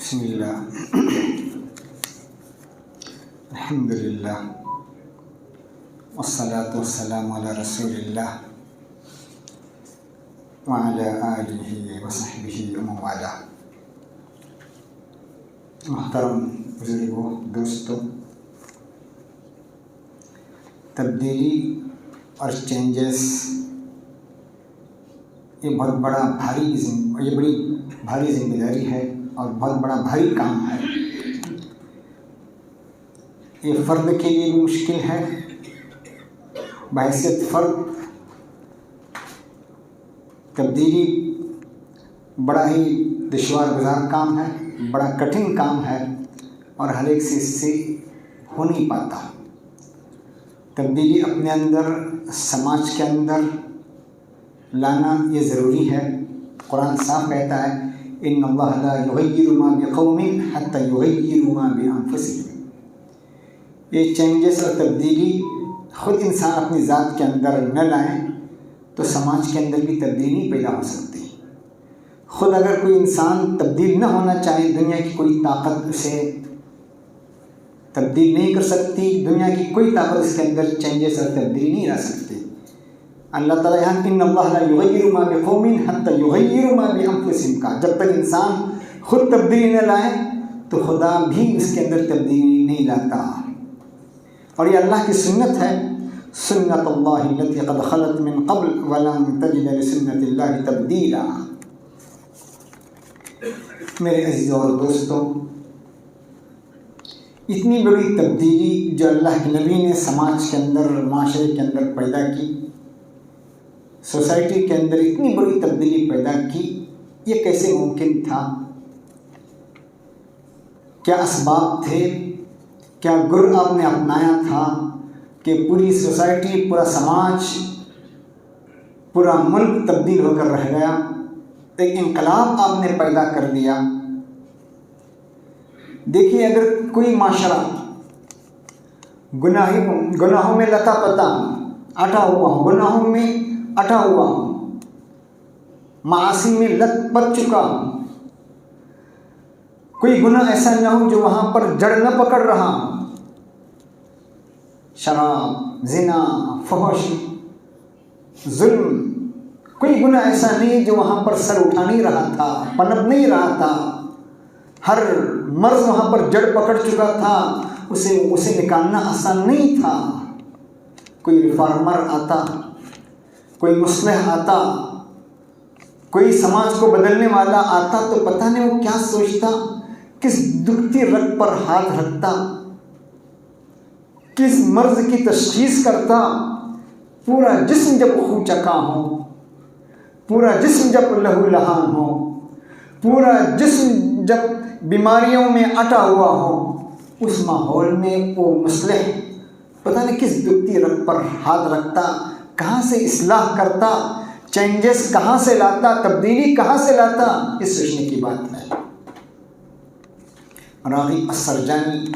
بسم اللہ الحمد للہ والصلاة والسلام علی رسول اللہ وعلی آلہ وصحبہ ومن والہ۔ محترم بزرگوں، دوستوں، تبدیلی اور چینجز یہ بہت بڑی بھاری ذمہ داری ہے اور بہت بڑا بھاری کام ہے۔ یہ فرد کے لیے بھی مشکل ہے، بحیثیت فرد تبدیلی بڑا ہی دشوار گزار کام ہے، بڑا کٹھن کام ہے اور ہر ایک سے اس سے ہو نہیں پاتا۔ تبدیلی اپنے اندر، سماج کے اندر لانا یہ ضروری ہے۔ قرآن صاف کہتا ہے ان اللہ لا یغیر ما بقوم حتی یغیروا ما بانفسہم۔ یہ چینجز اور تبدیلی خود انسان اپنی ذات کے اندر نہ لائیں تو سماج کے اندر بھی تبدیلی پیدا ہو سکتی ہے۔ خود اگر کوئی انسان تبدیل نہ ہونا چاہے، دنیا کی کوئی طاقت اسے تبدیل نہیں کر سکتی، دنیا کی کوئی طاقت اس کے اندر چینجز اور تبدیلی نہیں لا سکتی۔ اللہ تعالیٰ یہاں ان اللہ لا یغیر ما بقوم حتی یغیروا ما بانفسہم کا، جب تک انسان خود تبدیلی نہ لائے تو خدا بھی اس کے اندر تبدیلی نہیں لاتا۔ اور یہ اللہ کی سنت ہے، سنت اللہ التی قد خلت من قبل ولن تجد لسنت اللہ تبدیلا۔ میرے عزیزوں اور دوستوں، اتنی بڑی تبدیلی جو اللہ کے نبی نے سماج کے اندر، معاشرے کے اندر پیدا کی، سوسائٹی کے اندر اتنی بڑی تبدیلی پیدا کی، یہ کیسے ممکن تھا؟ کیا اسباب تھے؟ کیا گر آپ نے اپنایا تھا کہ پوری سوسائٹی، پورا سماج، پورا ملک تبدیل ہو کر رہ گیا؟ ایک انقلاب آپ نے پیدا کر دیا۔ دیکھیے، اگر کوئی معاشرہ گناہوں میں لتا پتا اٹا ہوا ہو، گناہوں میں اٹا ہوا ہو، معاصی میں لت پت چکا ہو، کوئی گناہ ایسا نہ ہو جو وہاں پر جڑ نہ پکڑ رہا ہو، شراب، زنا، فحش، ظلم، کوئی گناہ ایسا نہیں جو وہاں پر سر اٹھا نہیں رہا تھا، پنپ نہیں رہا تھا، ہر مرض وہاں پر جڑ پکڑ چکا تھا، اسے نکالنا آسان نہیں تھا۔ کوئی ریفارمر آتا، کوئی مصلح آتا، کوئی سماج کو بدلنے والا آتا تو پتہ نہیں وہ کیا سوچتا، کس دکھتی رگ پر ہاتھ رکھتا، کس مرض کی تشخیص کرتا۔ پورا جسم جب خون چکا ہو، پورا جسم جب لہو لہان ہو، پورا جسم جب بیماریوں میں اٹا ہوا ہو، اس ماحول میں وہ مصلح پتہ نہیں کس دکھتی رگ پر ہاتھ رکھتا، کہاں سے اصلاح کرتا، چینجز کہاں سے لاتا، تبدیلی کہاں سے لاتا، یہ سوچنے کی بات ہے۔ راغب السرجانی،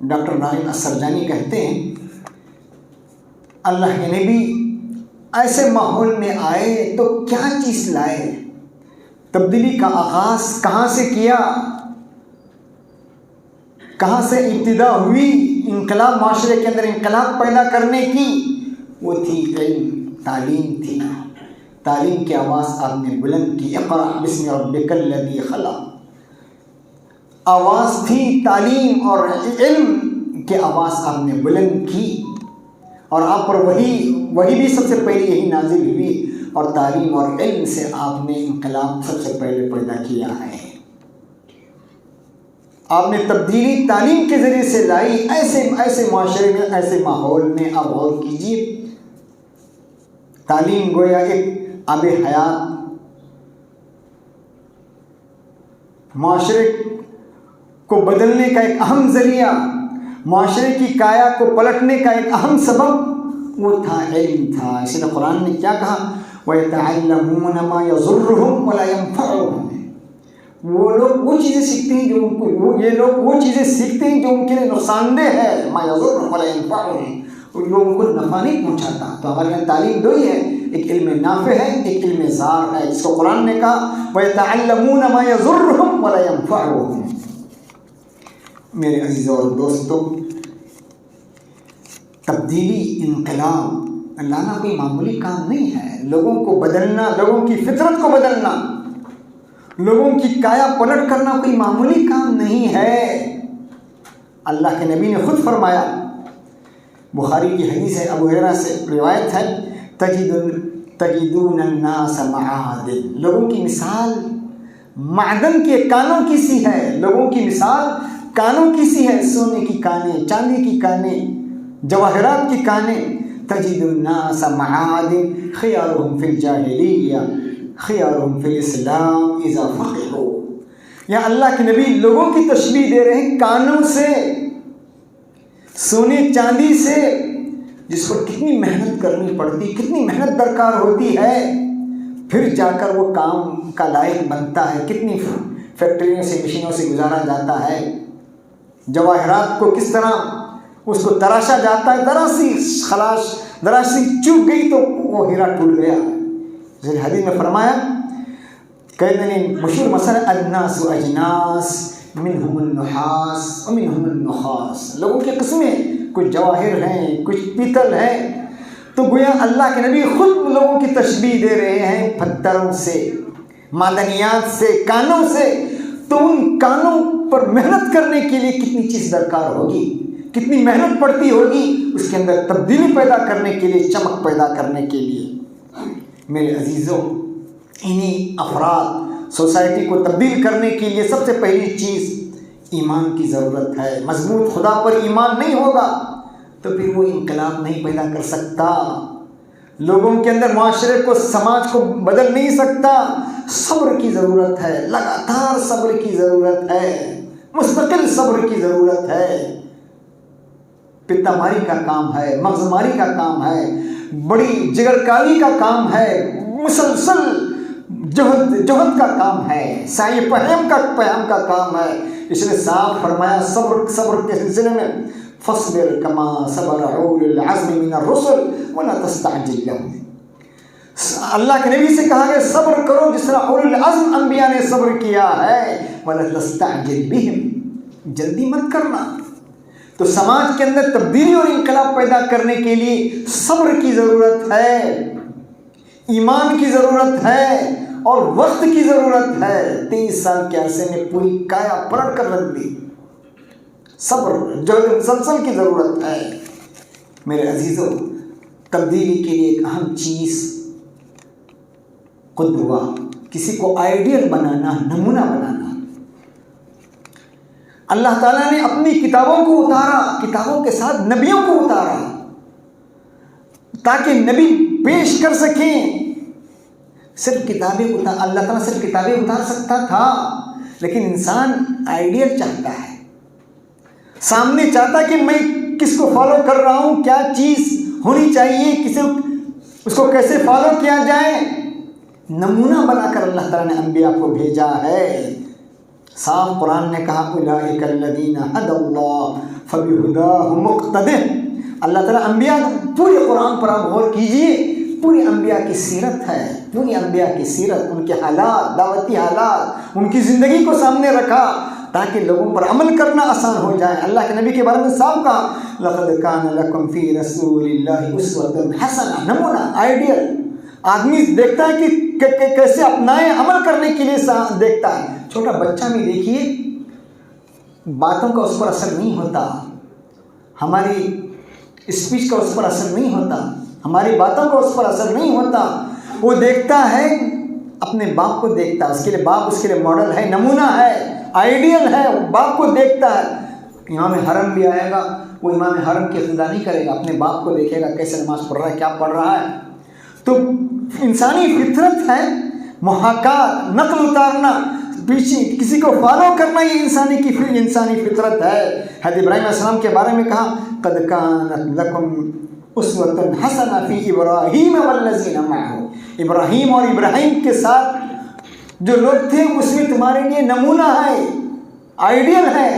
ڈاکٹر راغب السرجانی کہتے ہیں اللہ کے نبی ایسے ماحول میں آئے تو کیا چیز لائے؟ تبدیلی کا آغاز کہاں سے کیا؟ کہاں سے ابتدا ہوئی انقلاب، معاشرے کے اندر انقلاب پیدا کرنے کی؟ وہ تھی علم، تعلیم تھی۔ تعلیم کی آواز آپ نے بلند کی، اقرأ باسم ربک الذی خلق۔ آواز تھی تعلیم اور علم کی آواز آپ نے بلند کی، اور آپ پر وہی بھی سب سے پہلے یہی نازل ہوئی، اور تعلیم اور علم سے آپ نے انقلاب سب سے پہلے پیدا کیا ہے۔ آپ نے تبدیلی تعلیم کے ذریعے سے لائی۔ ایسے معاشرے میں، ایسے ماحول میں آپ غور کیجیے، تعلیم گویا ایک آب حیات، معاشرے کو بدلنے کا ایک اہم ذریعہ، معاشرے کی کایا کو پلٹنے کا ایک اہم سبب وہ تھا، علم تھا۔ اس لیے قرآن نے کیا کہا؟ وَيَتَعَلَّمُونَ مَا يَضُرُّهُمْ وَلَا يَنفَعُهُمْ۔ وہ لوگ وہ چیزیں سیکھتے ہیں جو ان کے لیے نقصان دہ ہے، مَا يَضُرُّهُمْ وَلَا يَنفَعُهُمْ، جو ان کو نفع نہیں پہنچاتا۔ تو ہمارے یہاں تعلیم دو ہی ہے، ایک علم نافع ہے، ایک علم زار ہے، جس کو قرآن نے کہا وَيَتَعَلَّمُونَ مَا يَضُرُّهُمْ ولا ينفعهم۔ میرے عزیزوں اور دوستوں، تبدیلی، انقلاب لانا کوئی معمولی کام نہیں ہے۔ لوگوں کو بدلنا، لوگوں کی فطرت کو بدلنا، لوگوں کی کایا پلٹ کرنا کوئی معمولی کام نہیں ہے۔ اللہ کے نبی نے خود فرمایا، بخاری کی حدیث ہے، ابو ہریرہ سے روایت ہے، تجدون الناس معادن، لوگوں کی مثال معدن کے کانوں کی سی ہے۔ لوگوں کی مثال کانوں کی سی ہے، سونے کی کانیں، چاندی کی کانیں، جواہرات کی کانیں۔ تجد الناس معادن خیارهم فی الجاہلیہ خیارهم فی الاسلام اذا فقہوا۔ یا اللہ کے نبی لوگوں کی تشبیہ دے رہے ہیں کانوں سے، سونے چاندی سے، جس پر کتنی محنت کرنی پڑتی، کتنی محنت درکار ہوتی ہے، پھر جا کر وہ کام کا لائق بنتا ہے، کتنی فیکٹریوں سے، مشینوں سے گزارا جاتا ہے، جواہرات کو کس طرح اس کو تراشا جاتا ہے، ذرا سی چوک گئی تو وہ ہیرا ٹوٹ گیا۔ جیسے حدیث میں فرمایا، کہتے ہیں مشہور مسئلہ الناس اجناس منہم النحاس ومنہم النخاس، لوگوں کی قسمیں، کچھ جواہر ہیں، کچھ پیتل ہیں۔ تو گویا اللہ کے نبی خود لوگوں کی تشبیہ دے رہے ہیں پتھروں سے، معدنیات سے، کانوں سے۔ تو ان کانوں پر محنت کرنے کے لیے کتنی چیز درکار ہوگی، کتنی محنت پڑتی ہوگی اس کے اندر تبدیلی پیدا کرنے کے لیے، چمک پیدا کرنے کے لیے۔ میرے عزیزوں، انہی افراد سوسائٹی کو تبدیل کرنے کے لیے سب سے پہلی چیز ایمان کی ضرورت ہے۔ مضبوط خدا پر ایمان نہیں ہوگا تو پھر وہ انقلاب نہیں پیدا کر سکتا، لوگوں کے اندر، معاشرے کو، سماج کو بدل نہیں سکتا۔ صبر کی ضرورت ہے، لگاتار صبر کی ضرورت ہے، مستقل صبر کی ضرورت ہے۔ پتا ماری کا کام ہے، مغز ماری کا کام ہے، بڑی جگرکاری کا کام ہے، مسلسل جہد کا کام ہے، سعی پیام کا کام ہے۔ اس نے صاف فرمایا صبر کے سلسلے میں، فاصبر کما صبر اولو العزم من الرسل ولا تستعجل لهم۔ اللہ کے نبی سے کہا کہ صبر کرو جس طرح اولو العزم انبیاء نے صبر کیا ہے، ولا تستعجل بهم، جلدی مت کرنا۔ تو سماج کے اندر تبدیلی اور انقلاب پیدا کرنے کے لیے صبر کی ضرورت ہے، ایمان کی ضرورت ہے اور وقت کی ضرورت ہے۔ 23 سال کے عرصے میں پوری کایا پلٹ کر رکھ دی۔ صبر جو مسلسل کی ضرورت ہے۔ میرے عزیزوں، تبدیلی کے لیے ایک اہم چیز قدوہ، کسی کو آئیڈیل بنانا، نمونہ بنانا۔ اللہ تعالیٰ نے اپنی کتابوں کو اتارا، کتابوں کے ساتھ نبیوں کو اتارا، تاکہ نبی پیش کر سکیں۔ صرف کتابیں اللہ تعالیٰ صرف کتابیں اتار سکتا تھا، لیکن انسان آئیڈیل چاہتا ہے، سامنے چاہتا کہ میں کس کو فالو کر رہا ہوں، کیا چیز ہونی چاہیے، اس کو کیسے فالو کیا جائے۔ نمونہ بنا کر اللہ تعالیٰ نے انبیاء کو بھیجا ہے۔ صاف قرآن نے کہا اولئک الذین ھدی اللہ فبہداہ مقتدہ۔ اللہ تعالیٰ انبیاء، پورے قرآن پر آپ غور کیجئے، پوری انبیاء کی سیرت ہے، پوری انبیاء کی سیرت، ان کے حالات، دعوتی حالات، ان کی زندگی کو سامنے رکھا تاکہ لوگوں پر عمل کرنا آسان ہو جائے۔ اللہ کے نبی کے بارے میں صاف کہا لقد کان لکم فی رسول اللہ اسوۃ حسنہ، نمونہ، آئیڈیل۔ آدمی دیکھتا ہے کہ کیسے اپنائے، عمل کرنے کے لیے دیکھتا ہے۔ چھوٹا بچہ بھی دیکھیے، باتوں کا اس پر اثر نہیں ہوتا، ہماری اسپیچ کا اس پر اثر نہیں ہوتا، ہماری باتوں کا اس پر اثر نہیں ہوتا۔ وہ دیکھتا ہے، اپنے باپ کو دیکھتا ہے، اس کے لیے باپ اس کے لیے ماڈل ہے، نمونہ ہے، آئیڈیل ہے، وہ باپ کو دیکھتا ہے۔ امام حرم بھی آئے گا، وہ امام حرم کی اقتدا نہیں کرے گا، اپنے باپ کو دیکھے گا کیسے نماز پڑھ رہا ہے، کیا پڑھ رہا ہے۔ تو انسانی فطرت ہے، محاکات، نقل اتارنا، پیچھے کسی کو فالو کرنا، یہ انسانی فطرت ہے۔ حضرت ابراہیم علیہ السلام کے بارے میں کہا قد کانت لکم اسوۃ حسنہ فی ابراہیم والذین معہ، ابراہیم اور ابراہیم کے ساتھ جو لوگ تھے اس میں تمہارے لیے نمونہ ہے، آئیڈیل ہے۔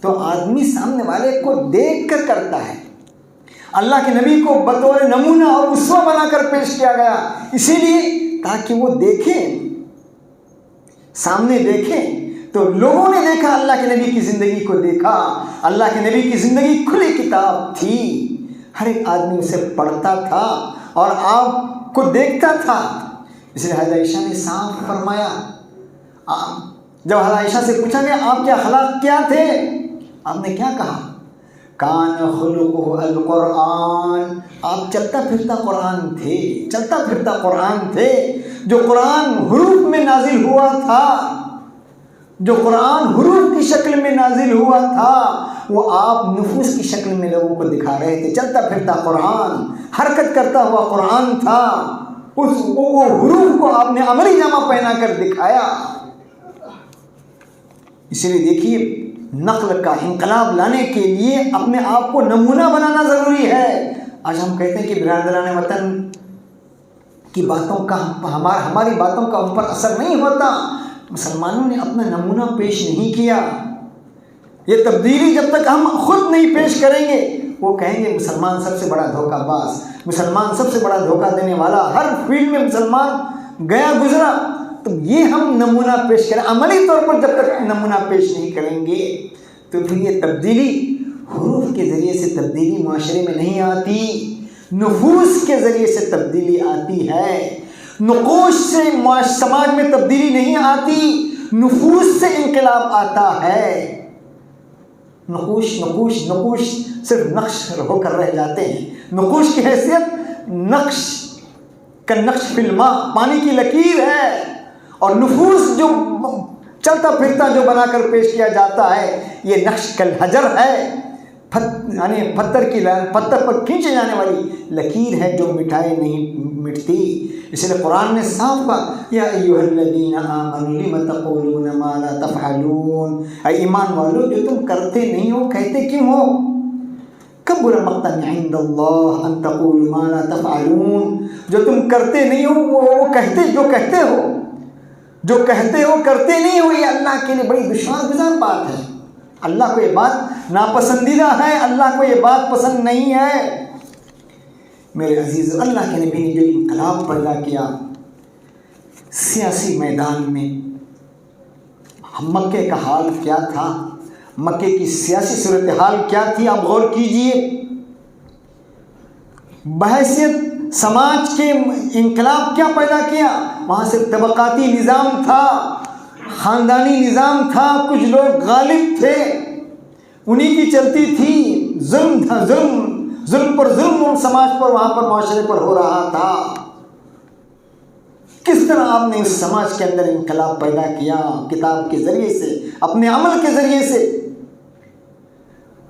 تو آدمی سامنے والے کو دیکھ کر کرتا ہے۔ اللہ کے نبی کو بطور نمونہ اور اسوہ بنا کر پیش کیا گیا، اسی لیے تاکہ وہ دیکھیں، سامنے دیکھیں تو لوگوں نے دیکھا اللہ کے نبی کی زندگی کو دیکھا. اللہ کے نبی کی زندگی کھلی کتاب تھی, ہر ایک آدمی اسے پڑھتا تھا اور آپ کو دیکھتا تھا. اس لیے حضرت عائشہ نے صاف فرمایا, جب حضرت عائشہ سے پوچھا گیا آپ کے اخلاق کیا تھے, آپ نے کیا کہا؟ کان خلقہ القرآن, آپ چلتا پھرتا قرآن تھے, چلتا پھرتا قرآن تھے. جو قرآن حروف میں نازل ہوا تھا, جو قرآن حروف کی شکل میں نازل ہوا تھا, وہ آپ نفوس کی شکل میں لوگوں کو دکھا رہے تھے. چلتا پھرتا قرآن, حرکت کرتا ہوا قرآن تھا. وہ حروف کو آپ نے عملی جامہ پہنا کر دکھایا. اسی لیے دیکھیے, نقل کا انقلاب لانے کے لیے اپنے آپ کو نمونہ بنانا ضروری ہے. آج ہم کہتے ہیں کہ برادران وطن کی باتوں کا ہماری باتوں کا ان پر اثر نہیں ہوتا. مسلمانوں نے اپنا نمونہ پیش نہیں کیا. یہ تبدیلی جب تک ہم خود نہیں پیش کریں گے, وہ کہیں گے مسلمان سب سے بڑا دھوکہ باز, مسلمان سب سے بڑا دھوکہ دینے والا, ہر فیلڈ میں مسلمان گیا گزرا. تو یہ ہم نمونہ پیش کریں, عملی طور پر جب تک نمونہ پیش نہیں کریں گے تو پھر یہ تبدیلی حروف کے ذریعے سے تبدیلی معاشرے میں نہیں آتی, نفوس کے ذریعے سے تبدیلی آتی ہے. نقوش سے سماج میں تبدیلی نہیں آتی, نفوس سے انقلاب آتا ہے. نقوش صرف نقش ہو کر رہ جاتے ہیں. نقوش کی حیثیت نقش کا نقش فی الماء, پانی کی لکیر ہے. اور نفوس جو چلتا پھرتا جو بنا کر پیش کیا جاتا ہے, یہ نقش کل حجر ہے, یعنی پتھر پر کھینچے جانے والی لکیر ہے جو مٹھائے نہیں مٹتی. اس لیے قرآن نے صاف کہا, یا ایھا الذین آمنوا لم تقولون ما لا تفعلون, اے ایمان والو جو تم کرتے نہیں ہو کہتے کیوں ہو. کبر مقتا عند اللہ ان تقولوا ما لا تفعلون, جو تم کرتے نہیں ہو وہ جو کہتے ہو کرتے نہیں ہو, یہ اللہ کے لیے بڑی دشوار گزار بات ہے. اللہ کو یہ بات ناپسندیدہ ہے, اللہ کو یہ بات پسند نہیں ہے. میرے عزیز, اللہ کے نبی نے جو انقلاب پیدا کیا سیاسی میدان میں, مکے کا حال کیا تھا, مکے کی سیاسی صورتحال کیا تھی, آپ غور کیجئے. بحیثیت سماج کے انقلاب کیا پیدا کیا, وہاں سے طبقاتی نظام تھا, خاندانی نظام تھا, کچھ لوگ غالب تھے, انہی کی چلتی تھی. ظلم پر ظلم سماج پر, وہاں پر معاشرے پر ہو رہا تھا. کس طرح آپ نے اس سماج کے اندر انقلاب پیدا کیا, کتاب کے ذریعے سے, اپنے عمل کے ذریعے سے.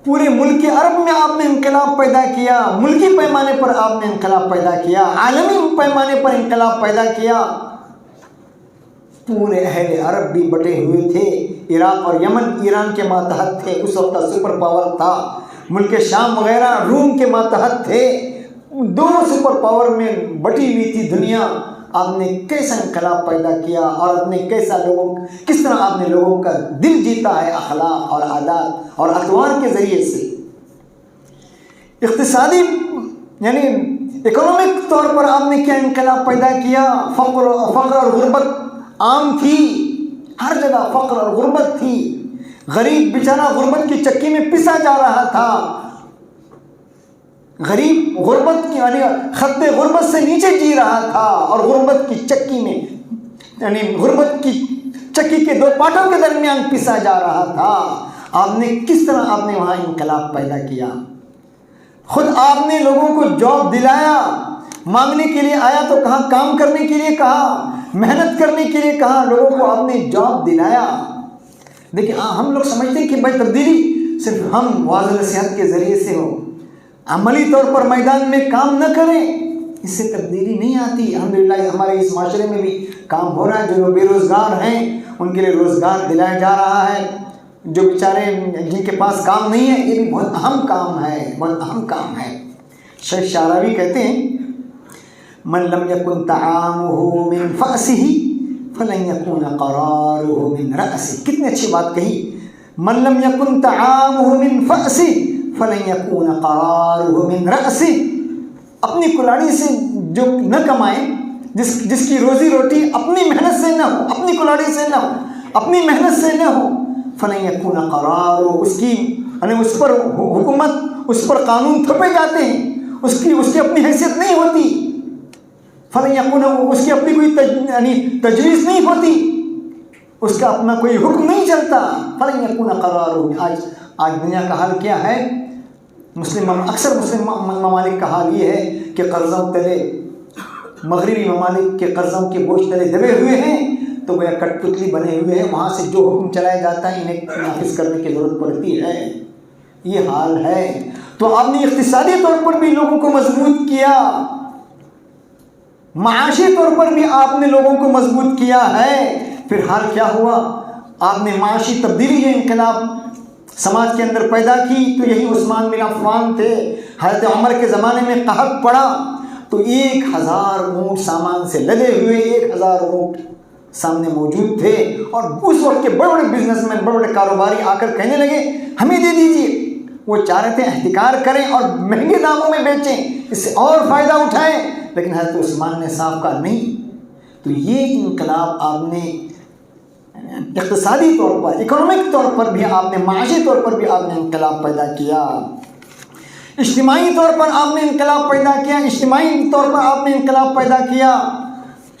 پورے ملک عرب میں آپ نے انقلاب پیدا کیا, ملکی پیمانے پر آپ نے انقلاب پیدا کیا, عالمی پیمانے پر انقلاب پیدا کیا. پورے اہل عرب بھی بٹے ہوئے تھے. عراق اور یمن ایران کے ماتحت تھے, اس وقت کا سپر پاور تھا. ملک شام وغیرہ روم کے ماتحت تھے. دونوں سپر پاور میں بٹی ہوئی تھی دنیا. آپ نے کیسا انقلاب پیدا کیا, اور آپ نے کس طرح آپ نے لوگوں کا دل جیتا ہے اخلاق اور عادات اور اطوار کے ذریعے سے. اقتصادی یعنی اکنامک طور پر آپ نے کیا انقلاب پیدا کیا. فقر اور غربت عام تھی, ہر جگہ فقر اور غربت تھی. غریب بیچارہ غربت کی چکی میں پسا جا رہا تھا. غریب غربت کی یعنی خط غربت سے نیچے جی رہا تھا, اور غربت کی چکی میں یعنی غربت کی چکی کے دو پاٹوں کے درمیان پسا جا رہا تھا. آپ نے کس طرح آپ نے وہاں انقلاب پیدا کیا. خود آپ نے لوگوں کو جاب دلایا. مانگنے کے لیے آیا تو کہا, کام کرنے کے لیے کہا, محنت کرنے کے لیے کہا, لوگوں کو آپ نے جاب دلایا. دیکھیں ہم لوگ سمجھتے ہیں کہ بھائی تبدیلی صرف ہم واعظ نصیحت کے ذریعے سے ہو, عملی طور پر میدان میں کام نہ کریں, اس سے تبدیلی نہیں آتی. الحمدللہ ہمارے اس معاشرے میں بھی کام ہو رہا ہے. جو لوگ بے روزگار ہیں ان کے لیے روزگار دلایا جا رہا ہے. جو بیچارے جن کے پاس کام نہیں ہے, یہ بھی بہت اہم کام ہے, بہت اہم کام ہے. شیخ شعراوی کہتے ہیں, من لم يكن طعامه من فأسه فلن يكون قراره من رأسه. کتنی اچھی بات کہی. من لم يكن طعامه من فأسه فلن يكون قراره من رأسه. اپنی کلاڑی سے جو نہ کمائیں, جس کی روزی روٹی اپنی محنت سے نہ ہو، اپنی کلاڑی سے نہ ہو، اپنی محنت سے نہ ہو، فَلَن يَكُونَ قَرَارُ، اس کی یعنی اس پر حکومت، اس پر قانون تھوپے جاتے ہیں، اس کی اپنی حیثیت نہیں ہوتی، فَلَن يَكُونَ، اس کی اپنی کوئی تجویز نہیں ہوتی، اس کا اپنا کوئی حکم نہیں چلتا، فَلَن يَكُونَ قَرَارُ۔ آج دنیا کا حال کیا ہے؟ اکثر مسلم ممالک کا حال یہ ہے کہ قرضوں تلے، مغربی ممالک کے قرضوں کے بوجھ تلے دبے ہوئے ہیں، تو وہ کٹ پتلی بنے ہوئے ہیں، وہاں سے جو حکم چلایا جاتا ہے انہیں نافذ کرنے کی ضرورت پڑتی ہے، یہ حال ہے۔ تو آپ نے اقتصادی طور پر بھی لوگوں کو مضبوط کیا، معاشی طور پر بھی آپ نے لوگوں کو مضبوط کیا ہے، پھر حال کیا ہوا؟ آپ نے معاشی تبدیلی، یہ انقلاب سماج کے اندر پیدا کی، تو یہی عثمان بن عفان تھے، حضرت عمر کے زمانے میں قحط پڑا تو 1000 اونٹ سامان سے لدے ہوئے، 1000 اونٹ سامنے موجود تھے، اور اس وقت کے بڑے بڑے بزنس مین، بڑے بڑے کاروباری آ کر کہنے لگے ہمیں دے دیجیے۔ وہ چاہ رہے تھے احتکار کریں اور مہنگے داموں میں بیچیں، اس سے اور فائدہ اٹھائیں، لیکن حضرت عثمان نے صاف کہا نہیں۔ تو یہ انقلاب آپ نے اقتصادی طور پر، اکنامک طور پر بھی آپ نے، معاشی طور پر بھی آپ نے انقلاب پیدا کیا، اجتماعی طور پر آپ نے انقلاب پیدا کیا، اجتماعی طور پر آپ نے انقلاب پیدا کیا۔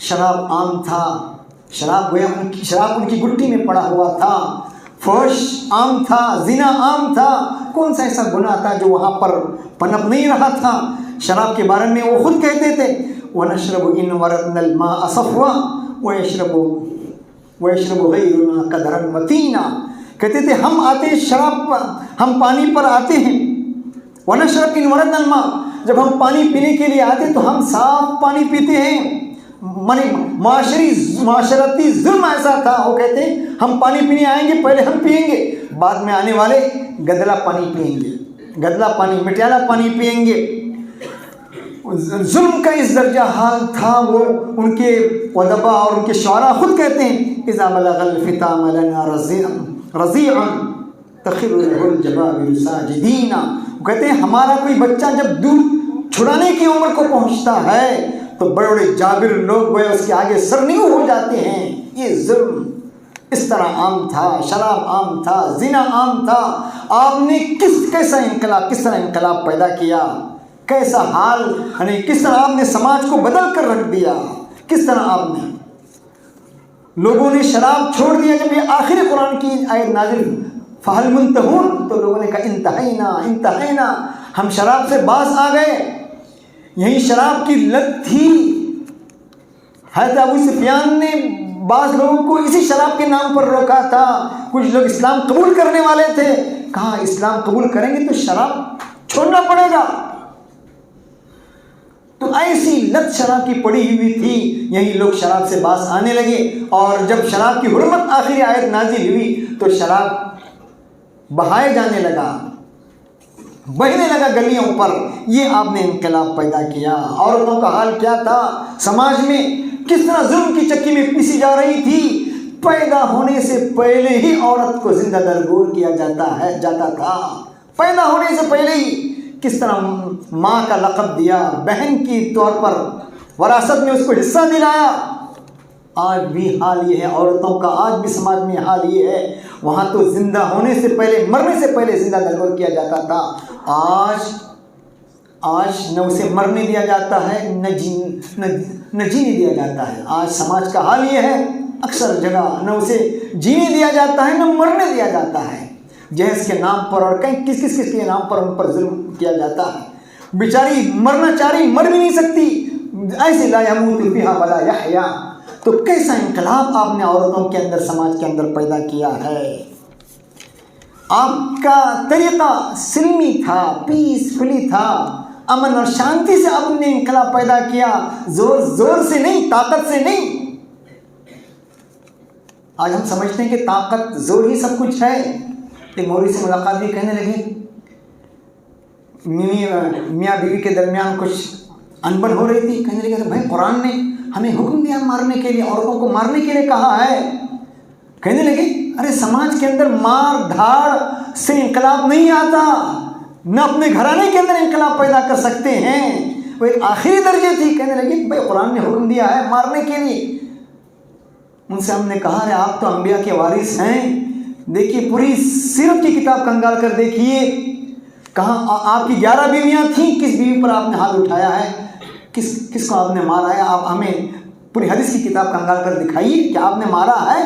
شراب عام تھا، شراب ان کی گٹی میں پڑا ہوا تھا، فحش عام تھا، زنا عام تھا، کون سا ایسا گناہ تھا جو وہاں پر پنپ نہیں رہا تھا؟ شراب کے بارے میں وہ خود کہتے تھے وَنَشْرَبُ إِنْ وَرَدْنَا الْمَاءَ صَفْوًا وَيَشْرَبُ غَيْرُنَا قَدْرًا مَتِينًا، کہتے تھے ہم آتے شراب، ہم پانی پر آتے ہیں، وَنَشْرَبُ إِنْ وَرَدْنَا الْمَاءَ، جب ہم پانی پینے کے لیے آتے تو ہم صاف پانی پیتے ہیں۔ معاشرتی ظلم ایسا تھا، وہ کہتے ہیں ہم پانی پینے آئیں گے، پہلے ہم پیئیں گے، بعد میں آنے والے گدلا پانی پیئیں گے، گدلا پانی، مٹیالہ پانی پیئیں گے۔ ظلم کا اس درجہ حال تھا، وہ ان کے ادبا اور ان کے شعراء خود کہتے ہیں اذا بلغ الفتام لنا رضيعا تخر له الجبابر ساجدين، وہ کہتے ہیں ہمارا کوئی بچہ جب دودھ چھڑانے کی عمر کو پہنچتا ہے تو بڑے بڑے جابر لوگ وہ اس کے آگے سرنیو ہو جاتے ہیں۔ یہ ظلم اس طرح عام تھا، شراب عام تھا، زنا عام تھا۔ آپ نے کس طرح انقلاب پیدا کیا، کیسا حال، یعنی کس طرح آپ نے سماج کو بدل کر رکھ دیا، کس طرح آپ نے، لوگوں نے شراب چھوڑ دیا۔ جب یہ آخری قرآن کی آیت نازل فَهَلْ مُنْتَهُونَ، تو لوگوں نے کہا انتہینا، ہم شراب سے باز آ گئے۔ یہی شراب کی لت تھی، حضرت ابو سفیان نے بعض لوگوں کو اسی شراب کے نام پر روکا تھا۔ کچھ لوگ اسلام قبول کرنے والے تھے، کہا اسلام قبول کریں گے تو شراب چھوڑنا پڑے گا۔ تو ایسی لت شراب کی پڑی ہوئی تھی، یہی لوگ شراب سے باز آنے لگے، اور جب شراب کی حرمت آخری آیت نازل ہوئی تو شراب بہائے جانے لگا، بہنے لگا گلیوں پر۔ یہ آپ نے انقلاب پیدا کیا۔ عورتوں کا حال کیا تھا سماج میں، کس طرح ظلم کی چکی میں پیسی جا رہی تھی۔ پیدا ہونے سے پہلے ہی عورت کو زندہ درگور کیا جاتا تھا، پیدا ہونے سے پہلے ہی۔ کس طرح ماں کا لقب دیا، بہن کی طور پر وراثت میں اس کو حصہ دلایا۔ آج بھی حال یہ ہے عورتوں کا، آج بھی سماج میں حال یہ ہے۔ وہاں تو زندہ ہونے سے پہلے، مرنے سے پہلے زندہ درگور کیا جاتا تھا، آج نہ اسے مرنے دیا جاتا ہے، نہ جینے دیا جاتا ہے۔ آج سماج کا حال یہ ہے، اکثر جگہ نہ اسے جینے دیا جاتا ہے، نہ مرنے دیا جاتا ہے۔ جہیز کے نام پر اور کہیں کس کے نام پر ان پر ظلم کیا جاتا ہے۔ بیچاری مرنا چاہ رہی، مر بھی نہیں سکتی، ایسے لا یموت فیہا ولا یحیا۔ تو کیسا انقلاب آپ نے عورتوں کے اندر، سماج کے اندر پیدا کیا ہے۔ آپ کا طریقہ سلمی تھا، پیسفلی تھا، امن اور شانتی سے آپ نے انقلاب پیدا کیا، زور سے نہیں، طاقت سے نہیں۔ آج ہم سمجھتے ہیں کہ طاقت، زور ہی سب کچھ ہے۔ ایک مولوی سے ملاقات بھی، کہنے لگے میاں بیوی کے درمیان کچھ انبن ہو رہی تھی، کہنے لگے بھائی قرآن نے ہمیں حکم دیا مارنے کے لیے، عورتوں کو مارنے کے لیے کہا ہے۔ کہنے لگے ارے سماج کے اندر مار دھاڑ سے انقلاب نہیں آتا، نہ اپنے گھرانے کے اندر انقلاب پیدا کر سکتے ہیں۔ وہ ایک آخری درجے تھی. کہنے لگی بھائی قرآن نے حکم دیا ہے مارنے کے لیے. ان سے ہم نے کہا ہے آپ تو انبیاء کے وارث ہیں, دیکھیے پوری سیرت کی کتاب کنگال کر دیکھیے, کہاں آپ کی 11 بیویاں تھیں, کس بیوی پر آپ نے ہاتھ اٹھایا ہے, کس کو آپ نے مارا ہے. آپ ہمیں پوری حدیث کی کتاب کنگال کر دکھائیے کہ آپ نے مارا ہے.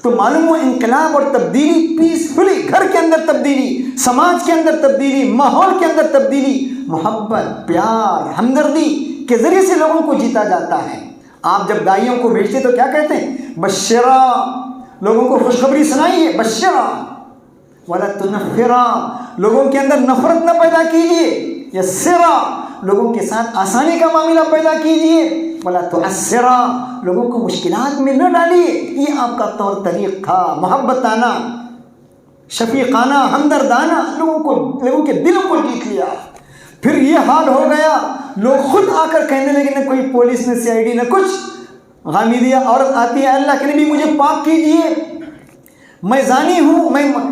تو معلوم ہو انقلاب اور تبدیلی پیسفلی, گھر کے اندر تبدیلی, سماج کے اندر تبدیلی, ماحول کے اندر تبدیلی محبت, پیار, ہمدردی کے ذریعے سے لوگوں کو جیتا جاتا ہے. آپ جب داعیوں کو بھیجتے تو کیا کہتے ہیں؟ بشرا, لوگوں کو خوشخبری سنائیے. بشرا ولا تنفرا, لوگوں کے اندر نفرت نہ پیدا کیجیے. یسرا, لوگوں کے ساتھ آسانی کا معاملہ پیدا کیجیے. ولا تعسرا, لوگوں کو مشکلات میں نہ ڈالیے. یہ آپ کا طور طریق تھا, محبتانہ, شفیقانہ, ہمدردانہ, لوگوں کے دلوں کو جیت لیا. پھر یہ حال ہو گیا, لوگ خود آ کر کہنے لگے, نہ کوئی پولیس نہ سی آئی ڈی نہ کچھ. غامدیہ عورت آتی ہے, اللہ کے نبی مجھے پاک کیجئے, میں زانی ہوں,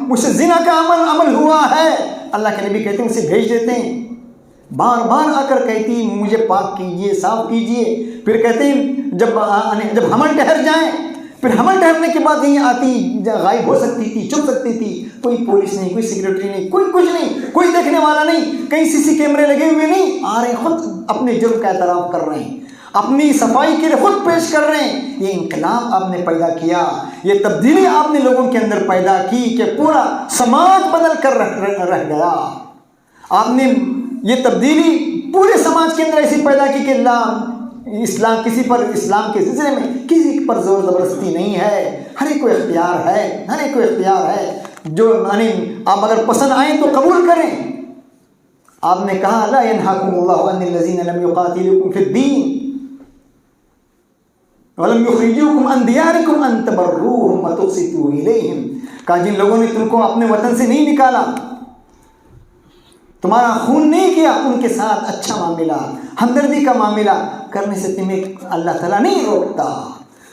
مجھ سے زنا کا عمل ہوا ہے. اللہ کے نبی کہتے ہیں اسے بھیج دیتے ہیں. بار بار آ کر کہتی مجھے پاک کیجئے, صاف کیجئے. پھر کہتے ہیں جب حمل ٹھہر جائیں, پھر حمل ٹھہرنے کے بعد یہ آتی, غائب ہو سکتی تھی, چھپ سکتی تھی. کوئی پولیس نہیں, کوئی سیکورٹری نہیں, کوئی کچھ نہیں, کوئی دیکھنے والا نہیں, کہیں CC کیمرے لگے ہوئے نہیں. آ رہے خود اپنے جرم کا اعتراف کر رہے ہیں, اپنی صفائی کے لیے خود پیش کر رہے ہیں. یہ انقلاب آپ نے پیدا کیا, یہ تبدیلی آپ نے لوگوں کے اندر پیدا کی کہ پورا سماج بدل کر رہ گیا. آپ نے یہ تبدیلی پورے سماج کے اندر ایسی پیدا کی کہ اسلام کے سلسلے میں کسی پر زور زبردستی نہیں ہے, ہر ایک کو اختیار ہے, ہر ایک کو اختیار ہے. جو آپ اگر پسند آئیں تو قبول کریں. آپ نے کہا لا ينهاكم الله عن الذين لم يقاتلوكم في الدين ولم يخرجوكم عن دياركم ان تبروهم وتقسطوا اليهم. کہا جن لوگوں نے تم کو اپنے وطن سے نہیں نکالا, تمہارا خون نہیں کیا, ان کے ساتھ اچھا معاملہ, ہمدردی کا معاملہ کرنے سے تمہیں اللہ تعالیٰ نہیں روکتا.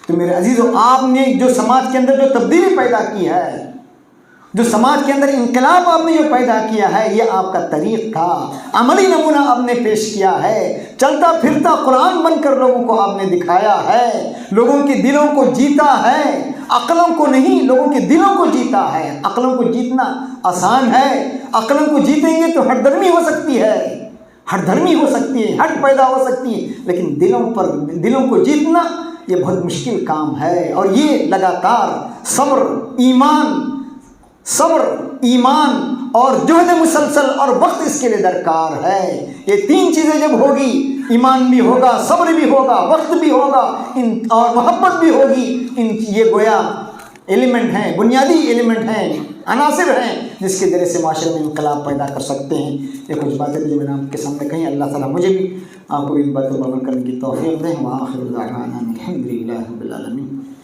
تو میرے عزیزو, آپ نے جو سماج کے اندر جو تبدیلی پیدا کی ہے, جو سماج کے اندر انقلاب آپ نے جو پیدا کیا ہے, یہ آپ کا طریق تھا, عملی نمونہ آپ نے پیش کیا ہے. چلتا پھرتا قرآن بن کر لوگوں کو آپ نے دکھایا ہے, لوگوں کے دلوں کو جیتا ہے, عقلوں کو نہیں لوگوں کے دلوں کو جیتا ہے. عقلوں کو جیتنا آسان ہے, عقلوں کو جیتیں گے تو ہٹ درمی ہو سکتی ہے, ہٹ دھرمی ہو سکتی ہے, ہٹ پیدا ہو سکتی ہے, لیکن دلوں کو جیتنا یہ بہت مشکل کام ہے. اور یہ لگاتار صبر, ایمان اور جہد مسلسل اور وقت اس کے لیے درکار ہے. یہ 3 چیزیں جب ہوگی, ایمان بھی ہوگا, صبر بھی ہوگا, وقت بھی ہوگا, اور محبت بھی ہوگی, یہ گویا ایلیمنٹ ہیں, بنیادی ایلیمنٹ ہیں, عناصر ہیں جس کے ذریعے سے معاشرے میں انقلاب پیدا کر سکتے ہیں. یہ کچھ باتیں جو میں نے آپ کے سامنے کہیں, اللہ تعالیٰ مجھے بھی آپ کو ان باتوں پر عمل کرنے کی توفیق دیں. وآخر دعوانا الحمد للہ رب العالمین.